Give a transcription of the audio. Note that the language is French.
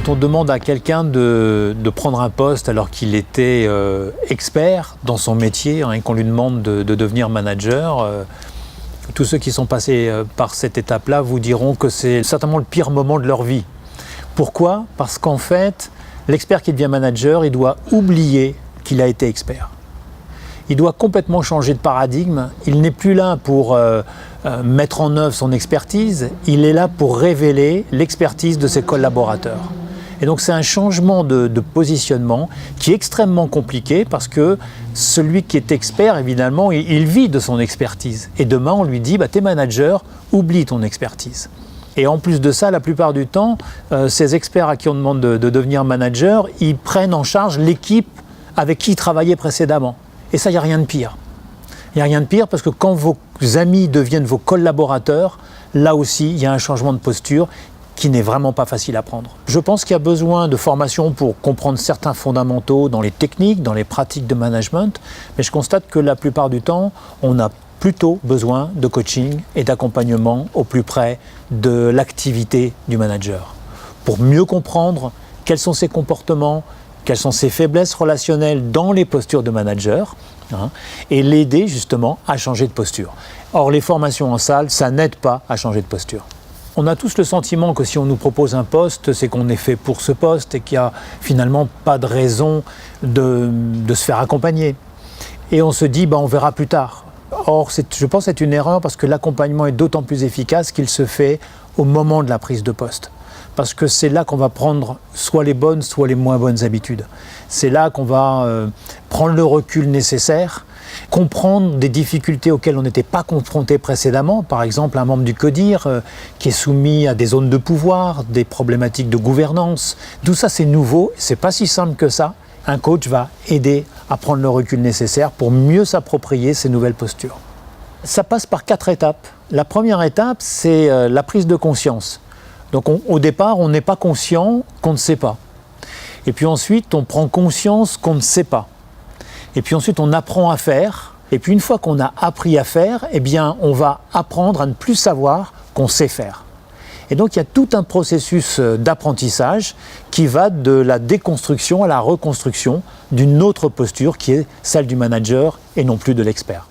on demande à quelqu'un de prendre un poste alors qu'il était expert dans son métier, et qu'on lui demande de devenir manager, tous ceux qui sont passés par cette étape-là vous diront que c'est certainement le pire moment de leur vie. Pourquoi? Parce qu'en fait, l'expert qui devient manager, il doit oublier qu'il a été expert. Il doit complètement changer de paradigme. Il n'est plus là pour mettre en œuvre son expertise, il est là pour révéler l'expertise de ses collaborateurs. Et donc c'est un changement de positionnement qui est extrêmement compliqué parce que celui qui est expert, évidemment, il vit de son expertise. Et demain, on lui dit, t'es manager, oublie ton expertise. Et en plus de ça, la plupart du temps, ces experts à qui on demande de devenir manager, ils prennent en charge l'équipe avec qui ils travaillaient précédemment. Et ça, il n'y a rien de pire. Il n'y a rien de pire parce que quand vos amis deviennent vos collaborateurs, là aussi, il y a un changement de posture qui n'est vraiment pas facile à prendre. Je pense qu'il y a besoin de formation pour comprendre certains fondamentaux dans les techniques, dans les pratiques de management, mais je constate que la plupart du temps, on a plutôt besoin de coaching et d'accompagnement au plus près de l'activité du manager, pour mieux comprendre quels sont ses comportements, quelles sont ses faiblesses relationnelles dans les postures de manager, et l'aider justement à changer de posture. Or, les formations en salle, ça n'aide pas à changer de posture. On a tous le sentiment que si on nous propose un poste, c'est qu'on est fait pour ce poste et qu'il n'y a finalement pas de raison de se faire accompagner. Et on se dit, on verra plus tard. Or, je pense que c'est une erreur parce que l'accompagnement est d'autant plus efficace qu'il se fait au moment de la prise de poste. Parce que c'est là qu'on va prendre soit les bonnes, soit les moins bonnes habitudes. C'est là qu'on va prendre le recul nécessaire, comprendre des difficultés auxquelles on n'était pas confronté précédemment. Par exemple, un membre du CODIR qui est soumis à des zones de pouvoir, des problématiques de gouvernance. Tout ça, c'est nouveau, c'est pas si simple que ça. Un coach va aider à prendre le recul nécessaire pour mieux s'approprier ces nouvelles postures. Ça passe par 4 étapes. La première étape, c'est la prise de conscience. Donc au départ, on n'est pas conscient qu'on ne sait pas. Et puis ensuite, on prend conscience qu'on ne sait pas. Et puis ensuite, on apprend à faire. Et puis une fois qu'on a appris à faire, on va apprendre à ne plus savoir qu'on sait faire. Et donc il y a tout un processus d'apprentissage qui va de la déconstruction à la reconstruction d'une autre posture qui est celle du manager et non plus de l'expert.